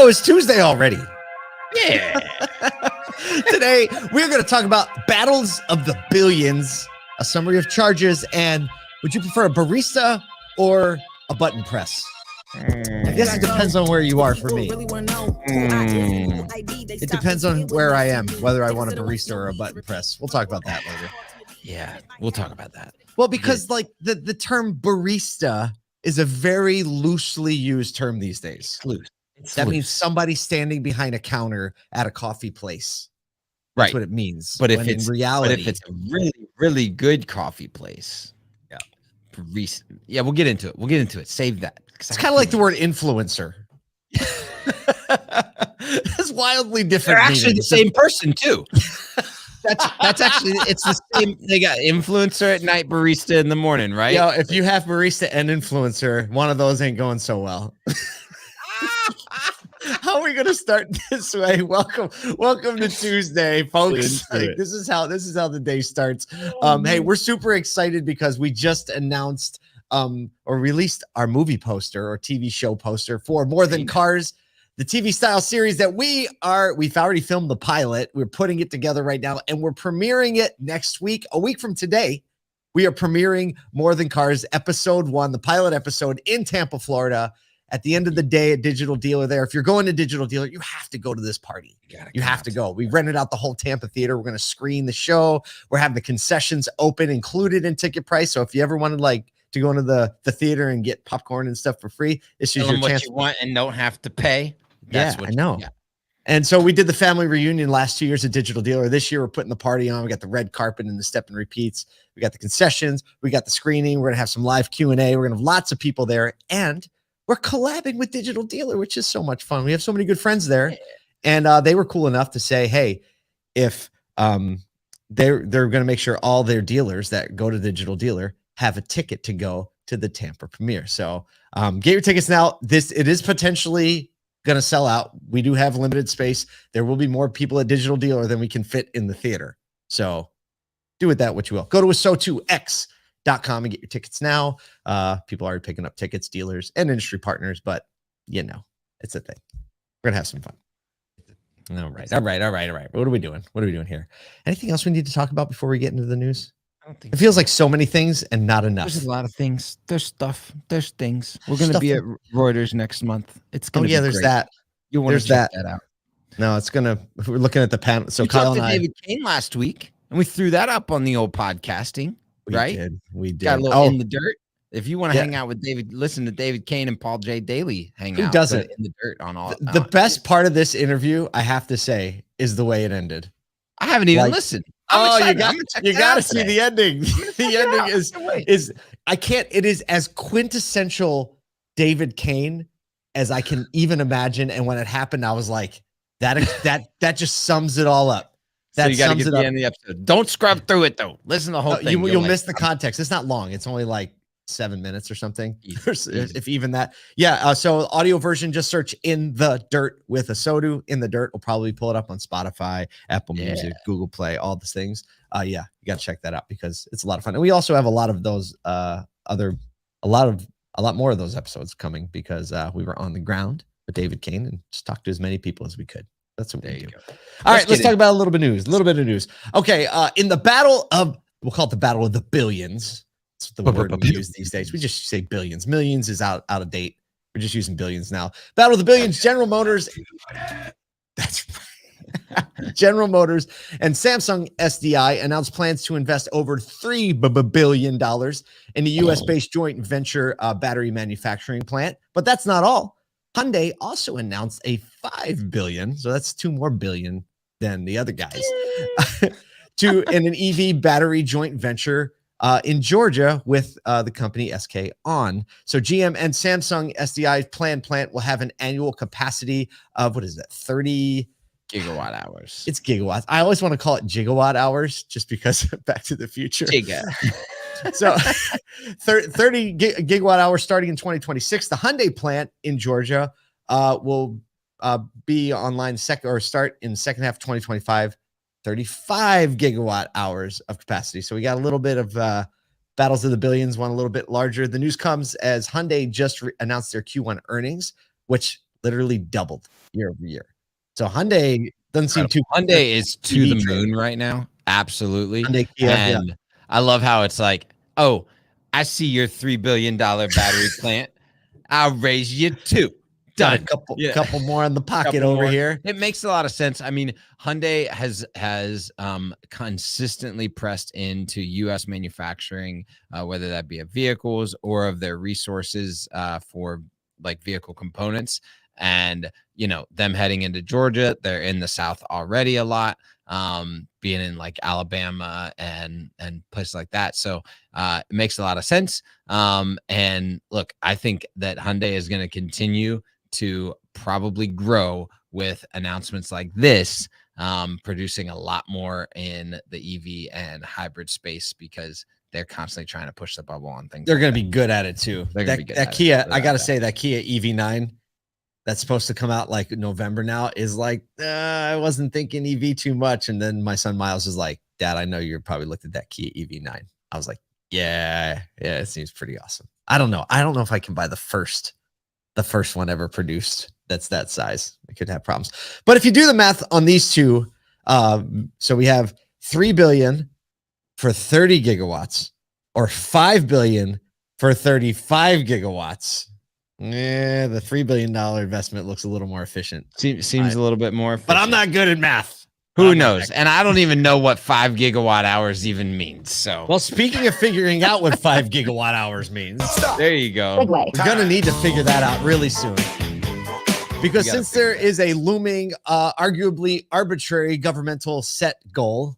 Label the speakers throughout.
Speaker 1: Oh, it's Tuesday already.
Speaker 2: Yeah.
Speaker 1: Today, we're going to talk about battles of the billions, a summary of charges, and would you prefer a barista or a button press? I guess it depends on where you are for me. It depends on where I am, whether I want a barista or a button press. We'll talk about that later.
Speaker 2: Yeah, we'll talk about that.
Speaker 1: Well, because like the term barista is a very loosely used term these days. That means somebody standing behind a counter at a coffee place. That's what it means.
Speaker 2: But if it's a really, really good coffee place, barista. Yeah, we'll get into it. Save that.
Speaker 1: It's kind of like the word influencer. It's wildly different.
Speaker 2: They're actually the same person too. That's actually, it's the same. They got influencer at night, barista in the morning, right?
Speaker 1: Yo, if you have barista and influencer, one of those ain't going so well. How are we going to start this way? Welcome to Tuesday, folks. This is how the day starts. Hey, we're super excited because we just announced or released our movie poster or TV show poster for More Than Cars, the TV style series that we've already filmed the pilot. We're putting it together right now and we're premiering it next week. A week from today, we are premiering More Than Cars episode 1, the pilot episode in Tampa, Florida. At the end of the day, at Digital Dealer there. If you're going to Digital Dealer, you have to go to this party. You have to go. We rented out the whole Tampa theater. We're going to screen the show. We're having the concessions open, included in ticket price. So if you ever wanted to go into the theater and get popcorn and stuff for free, this is your chance.
Speaker 2: What you want and don't have to pay.
Speaker 1: That's what I know. And so we did the family reunion last 2 years at Digital Dealer. This year we're putting the party on. We got the red carpet and the step and repeats. We got the concessions. We got the screening. We're going to have some live Q&A. We're going to have lots of people there. And we're collabing with Digital Dealer, which is so much fun. We have so many good friends there. And they were cool enough to say, hey, if they're going to make sure all their dealers that go to Digital Dealer have a ticket to go to the Tampa premiere. So get your tickets now. It is potentially going to sell out. We do have limited space. There will be more people at Digital Dealer than we can fit in the theater. So do with that what you will. Go to so2x.com and get your tickets now. People are already picking up tickets, dealers and industry partners, but it's a thing. We're gonna have some fun. All right. What are we doing here? Anything else we need to talk about before we get into the news? I don't think it feels like so many things and not enough.
Speaker 2: There's a lot of things. There's stuff. There's things. We're gonna be at Reuters next month. It's gonna be
Speaker 1: there's
Speaker 2: great.
Speaker 1: that.
Speaker 2: You want to check that out?
Speaker 1: No, we're looking at the panel. So Kyle and I,
Speaker 2: David Kane last week, and we threw that up on the old podcasting. We did. Got a little in the dirt. If you want to hang out with David, listen to David Kane and Paul J. Daly hang out.
Speaker 1: Who doesn't?
Speaker 2: In the dirt on all.
Speaker 1: The best part of this interview, I have to say, is the way it ended.
Speaker 2: I haven't even listened.
Speaker 1: You got to see the ending. The ending is I can't. It is as quintessential David Kane as I can even imagine. And when it happened, I was like, that just sums it all up.
Speaker 2: So you got to get to the end of the episode. Don't scrub through it though. Listen to the whole thing.
Speaker 1: You'll miss the context. It's not long. It's only like 7 minutes or something, if even that. Yeah. So audio version, just search "In the Dirt" with a Sodu. In the Dirt will probably pull it up on Spotify, Apple Music, Google Play, all these things. You got to check that out because it's a lot of fun. And we also have a lot of those a lot more of those episodes coming because we were on the ground with David Kane and just talked to as many people as we could. That's what we do. All right, let's talk about a little bit of news. Okay, in the battle of, we'll call it the battle of the billions. That's the word we use these days. We just say billions. Millions is out of date. We're just using billions now. Battle of the billions, General Motors. That's right. General Motors and Samsung SDI announced plans to invest over $3 billion in the U.S.-based joint venture battery manufacturing plant. But that's not all. Hyundai also announced a $5 billion, so that's $2 more billion than the other guys, in an EV battery joint venture in Georgia with the company SK On. So GM and Samsung SDI planned plant will have an annual capacity of 30
Speaker 2: gigawatt hours.
Speaker 1: It's gigawatts. I always want to call it gigawatt hours just because Back to the Future.
Speaker 2: Giga.
Speaker 1: So 30 gigawatt hours starting in 2026. The Hyundai plant in Georgia will be online start in the second half of 2025. 35 gigawatt hours of capacity. So we got a little bit of battles of the billions, one a little bit larger. The news comes as Hyundai just announced their Q1 earnings, which literally doubled year over year. So Hyundai doesn't seem too.
Speaker 2: Hyundai is to the moon right now. Absolutely.
Speaker 1: Hyundai, Kia,
Speaker 2: and I love how it's like, oh, I see your $3 billion battery plant. I'll raise you 2. Done.
Speaker 1: Got a couple more in the pocket over here.
Speaker 2: It makes a lot of sense. I mean, Hyundai has consistently pressed into U.S. manufacturing, whether that be of vehicles or of their resources for like vehicle components. And, you know, them heading into Georgia, they're in the South already a lot, being in like Alabama and places like that. So it makes a lot of sense. And look, I think that Hyundai is going to continue to probably grow with announcements like this, producing a lot more in the EV and hybrid space because they're constantly trying to push the bubble on things.
Speaker 1: They're going to be good at it too. That Kia, I got to say that Kia EV9 that's supposed to come out like November now is like, I wasn't thinking EV too much. And then my son Miles is like, Dad, I know you probably looked at that Kia EV9. I was like, yeah, it seems pretty awesome. I don't know if I can buy the first one ever produced that's that size. I could have problems. But if you do the math on these two, so we have 3 billion for 30 gigawatts or 5 billion for 35 gigawatts. Yeah, the $3 billion investment looks a little more efficient.
Speaker 2: Seems a little bit more efficient.
Speaker 1: But I'm not good at math.
Speaker 2: Who knows? And I don't even know what 5 gigawatt hours even means. So,
Speaker 1: well, speaking of figuring out what 5 gigawatt hours means,
Speaker 2: there you go.
Speaker 1: We're going to need to figure that out really soon. Because since there is a looming, arguably arbitrary governmental set goal,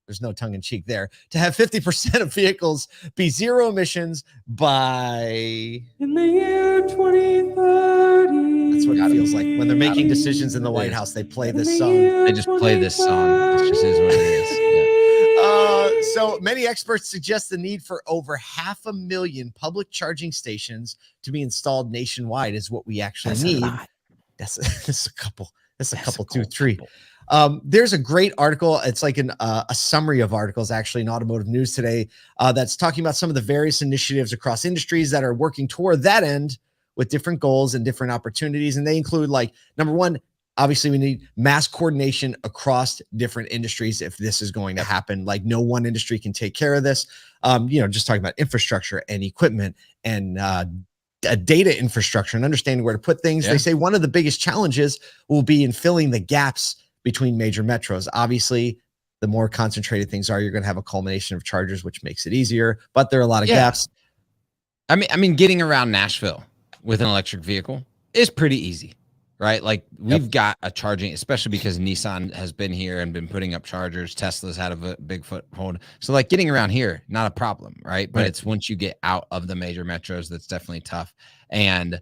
Speaker 1: there's no tongue in cheek there, to have 50% of vehicles be zero emissions by in the year 2030. That's what it feels like when they're making decisions in the White House. They play this song.
Speaker 2: They just play this song. It just is what it is.
Speaker 1: Yeah. So many experts suggest the need for over 500,000 public charging stations to be installed nationwide is what we actually need. That's a couple. That's a couple, 2, 3. There's a great article. It's like a summary of articles actually in Automotive News today that's talking about some of the various initiatives across industries that are working toward that end with different goals and different opportunities. And they include, like, number one, obviously we need mass coordination across different industries if this is going to happen. Like, no one industry can take care of this. Just talking about infrastructure and equipment and a data infrastructure and understanding where to put things. Yeah. They say one of the biggest challenges will be in filling the gaps between major metros. Obviously, the more concentrated things are, you're going to have a culmination of chargers, which makes it easier, but there are a lot of gaps.
Speaker 2: I mean, getting around Nashville with an electric vehicle is pretty easy, right? Like, we've got a charging, especially because Nissan has been here and been putting up chargers. Tesla's had a big foothold. So, like, getting around here, not a problem, right? But it's once you get out of the major metros, that's definitely tough. And,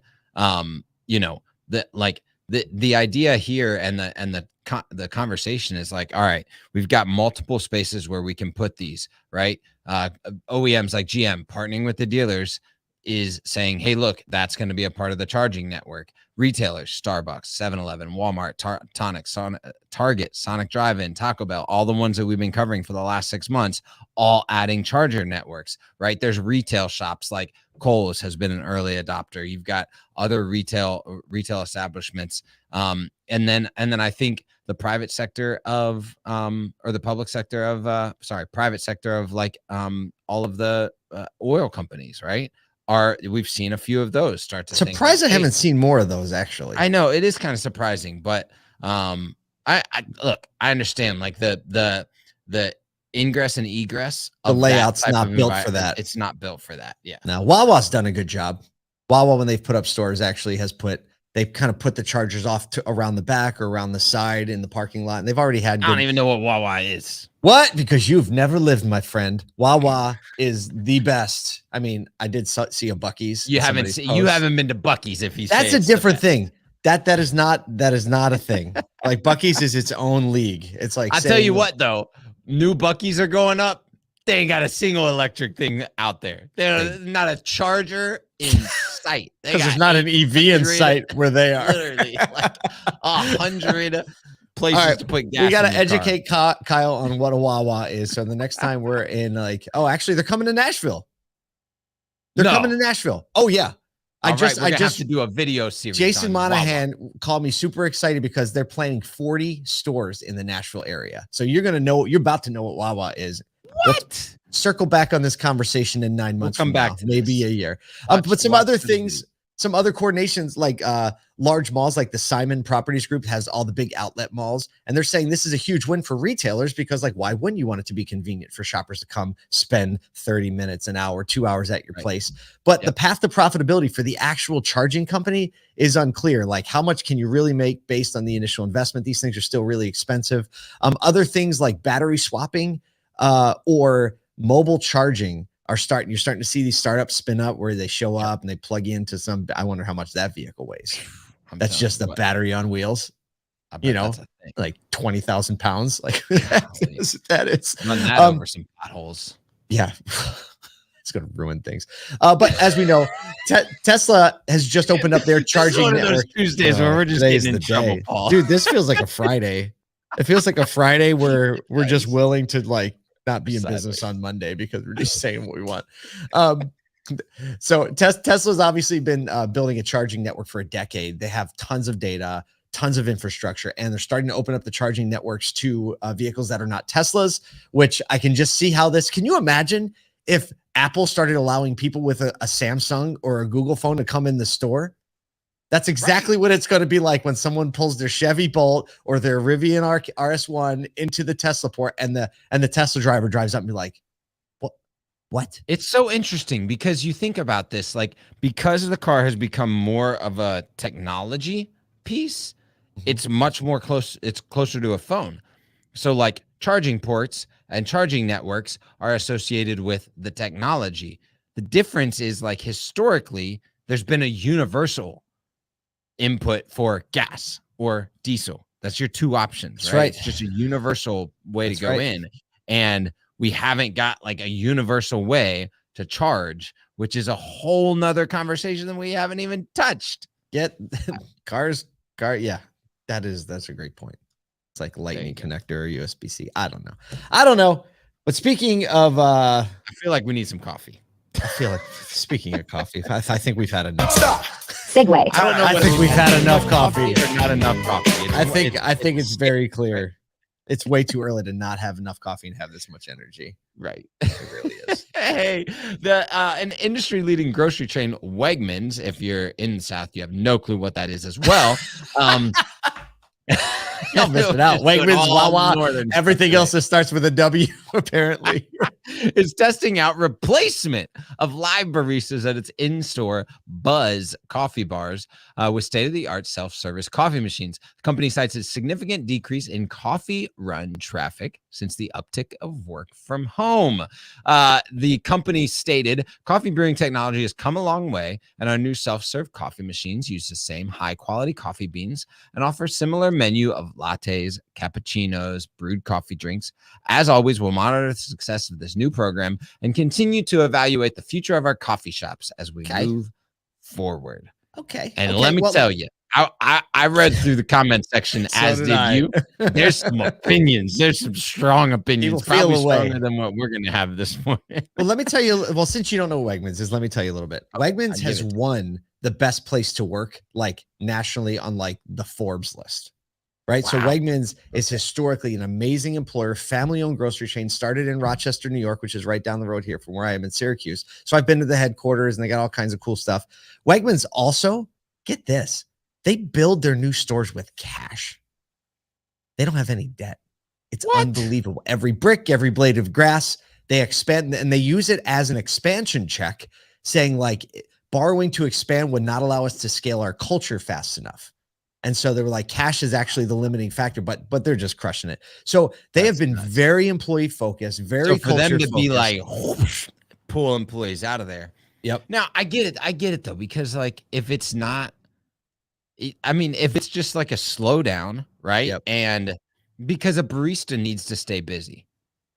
Speaker 2: the idea here and the conversation is like, all right, we've got multiple spaces where we can put these, right? OEMs like GM partnering with the dealers is saying, hey, look, that's going to be a part of the charging network. Retailers, Starbucks, 7-Eleven, Walmart, Target, Sonic Drive-In, Taco Bell, all the ones that we've been covering for the last 6 months, all adding charger networks, right? There's retail shops like Kohl's has been an early adopter. You've got other retail establishments. And then I think the private sector of, or the public sector of, private sector of like all of the oil companies, right? We've seen a few of those start to
Speaker 1: surprised. I haven't seen more of those actually.
Speaker 2: I know it is kind of surprising, but I understand like the ingress and egress.
Speaker 1: The layout's not built for that.
Speaker 2: It's not built for that. Yeah.
Speaker 1: Now Wawa's done a good job. Wawa, when they've put up stores, actually they've kind of put the chargers off to around the back or around the side in the parking lot. And they've already had.
Speaker 2: I don't even know what Wawa is.
Speaker 1: What? Because you've never lived, my friend. Wawa is the best. I mean, I did see a Buc-ee's.
Speaker 2: You haven't been to Buc-ee's if you.
Speaker 1: That's a different thing. That is not a thing. Like Buc-ee's is its own league. It's like,
Speaker 2: I tell you what though, new Buc-ee's are going up. They ain't got a single electric thing out there. There's not a charger in sight.
Speaker 1: Because there's not an EV in sight where they are.
Speaker 2: Literally like 100 places to put gas.
Speaker 1: We got to educate Kyle on what a Wawa is. So the next time we're in, like, oh, actually, they're coming to Nashville. They're coming to Nashville. Oh, yeah.
Speaker 2: I just have to do a video series.
Speaker 1: Jason Monahan called me super excited because they're planning 40 stores in the Nashville area. So you're about to know what Wawa is.
Speaker 2: What?
Speaker 1: Circle back on this conversation in 9 months.
Speaker 2: We'll come back to
Speaker 1: maybe a year. But some other things, some other coordinations, like large malls, like the Simon Properties Group has all the big outlet malls, and they're saying this is a huge win for retailers because, like, why wouldn't you want it to be convenient for shoppers to come spend 30 minutes, an hour, 2 hours at your place? But the path to profitability for the actual charging company is unclear. Like, how much can you really make based on the initial investment? These things are still really expensive. Other things like battery swapping or mobile charging you're starting to see these startups spin up where they show up and they plug into some, I wonder how much that vehicle weighs. That's just a battery on wheels, like 20,000 pounds. Like that is
Speaker 2: run that over some potholes.
Speaker 1: Yeah. It's going to ruin things. But as we know, Tesla has just opened up their charging network.
Speaker 2: Those Tuesdays where we're just getting in trouble, Paul.
Speaker 1: Dude, this feels like a Friday. It feels like a Friday where we're just willing to like not be in business on Monday because we're just saying what we want. So Tesla's obviously been building a charging network for a decade. They have tons of data, tons of infrastructure, and they're starting to open up the charging networks to vehicles that are not Teslas, which I can just see how this, can you imagine if Apple started allowing people with a Samsung or a Google phone to come in the store? That's exactly what it's going to be like when someone pulls their Chevy Bolt or their Rivian RS1 into the Tesla port, and the Tesla driver drives up and be like, what?
Speaker 2: It's so interesting because you think about this, like, because the car has become more of a technology piece, it's much more close. It's closer to a phone. So like charging ports and charging networks are associated with the technology. The difference is, like, historically, there's been a universal input for gas or diesel. That's your two options, right? It's just a universal way to go in. And we haven't got like a universal way to charge, which is a whole nother conversation that we haven't even touched.
Speaker 1: Cars. Yeah, that's a great point. It's like lightning connector or USB-C. I don't know. But speaking of,
Speaker 2: I feel like we need some coffee.
Speaker 1: I feel like, speaking of coffee, I think we've had enough.
Speaker 3: Stop. Segue.
Speaker 1: I don't know. I think we've had enough coffee.
Speaker 2: Or not enough coffee.
Speaker 1: I think it's very clear. It's way too early to not have enough coffee and have this much energy.
Speaker 2: Right.
Speaker 1: It really is.
Speaker 2: Hey, an industry-leading grocery chain, Wegmans, if you're in the South, you have no clue what that is as well.
Speaker 1: Y'all missed it out. Wegmans, Wawa, everything else that starts with a W, apparently.
Speaker 2: Is testing out replacement of live baristas at its in-store Buzz coffee bars with state-of-the-art self-service coffee machines. The company cites a significant decrease in coffee run traffic since the uptick of work from home. The company stated, coffee brewing technology has come a long way, and our new self-serve coffee machines use the same high-quality coffee beans and offer similar menu of lattes, cappuccinos, brewed coffee drinks. As always, we'll monitor the success of this new program and continue to evaluate the future of our coffee shops as we move forward. And let me tell you, I read through the comment section, as did you. There's some opinions. There's some strong opinions. Probably stronger than what we're going to have this morning.
Speaker 1: Well, let me tell you. Well, since you don't know what Wegmans is, let me tell you a little bit. Wegmans has won the best place to work, like nationally, on like the Forbes list. Right. Wow. So Wegmans is historically an amazing employer, family-owned grocery chain, started in Rochester, New York, which is right down the road here from where I am in Syracuse. So I've been to the headquarters and they got all kinds of cool stuff. Wegmans also, get this, they build their new stores with cash. They don't have any debt. It's unbelievable. Every brick, every blade of grass, they expand, and they use it as an expansion check, saying like borrowing to expand would not allow us to scale our culture fast enough. And so they were like, cash is actually the limiting factor, but they're just crushing it. So they have been very employee focused, very
Speaker 2: for them to be like whoosh, pull employees out of there.
Speaker 1: Yep.
Speaker 2: Now I get it though, because like if it's not, I mean, if it's just like a slowdown, right?
Speaker 1: Yep.
Speaker 2: And because a barista needs to stay busy,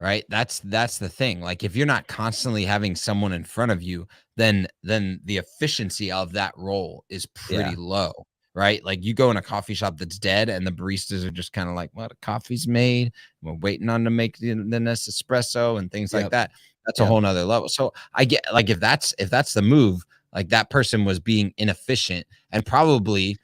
Speaker 2: right? That's the thing. Like if you're not constantly having someone in front of you, then the efficiency of that role is pretty low. Right? Like you go in a coffee shop that's dead and the baristas are just kind of like, well, the coffee's made. We're waiting on to make the next espresso and things like that. That's a whole nother level. So I get like, if that's the move, Like that person was being inefficient and probably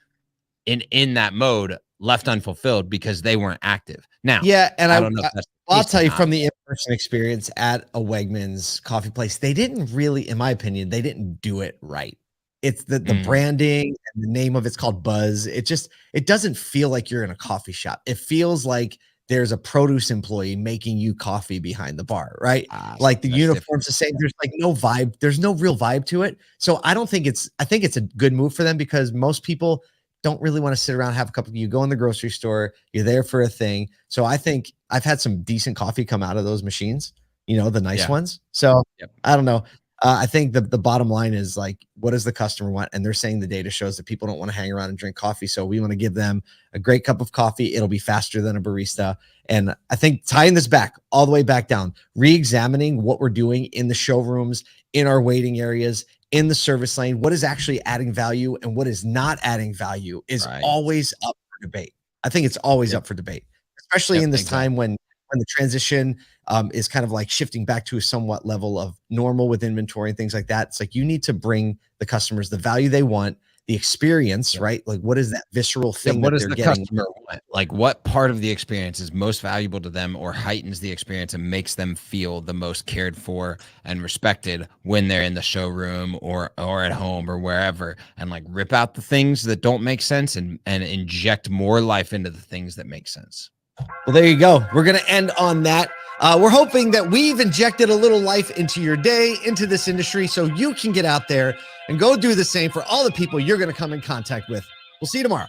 Speaker 2: in that mode left unfulfilled because they weren't active. Now,
Speaker 1: yeah, and
Speaker 2: I don't know if that's the
Speaker 1: I'll
Speaker 2: case or
Speaker 1: tell you
Speaker 2: not.
Speaker 1: from the in-person experience at a Wegmans coffee place, they didn't really, in my opinion, they didn't do it right. It's the branding and the name of it's called Buzz. It doesn't feel like you're in a coffee shop. It feels like there's a produce employee making you coffee behind the bar, right? Like the
Speaker 2: That's
Speaker 1: uniform's the same. There's like no vibe. There's no real vibe to it. So I think it's a good move for them because most people don't really want to sit around and have a cup of, you go in the grocery store, you're there for a thing. So I think I've had some decent coffee come out of those machines, the nice ones. So I don't know. I think the bottom line is like, what does the customer want? And they're saying the data shows that people don't want to hang around and drink coffee. So we want to give them a great cup of coffee. It'll be faster than a barista. And I think tying this back all the way back down, re-examining what we're doing in the showrooms, in our waiting areas, in the service lane, what is actually adding value and what is not adding value is always up for debate. I think it's always up for debate, especially in this time when the transition is kind of like shifting back to a somewhat level of normal with inventory and things like that. It's like you need to bring the customers the value they want, the experience, right? Like what is that visceral thing
Speaker 2: what
Speaker 1: that
Speaker 2: does
Speaker 1: they're
Speaker 2: the
Speaker 1: getting?
Speaker 2: customer want? Like what part of the experience is most valuable to them or heightens the experience and makes them feel the most cared for and respected when they're in the showroom or at home or wherever, and like rip out the things that don't make sense and inject more life into the things that make sense.
Speaker 1: Well, there you go. We're going to end on that. We're hoping that we've injected a little life into your day, into this industry, so you can get out there and go do the same for all the people you're going to come in contact with. We'll see you tomorrow.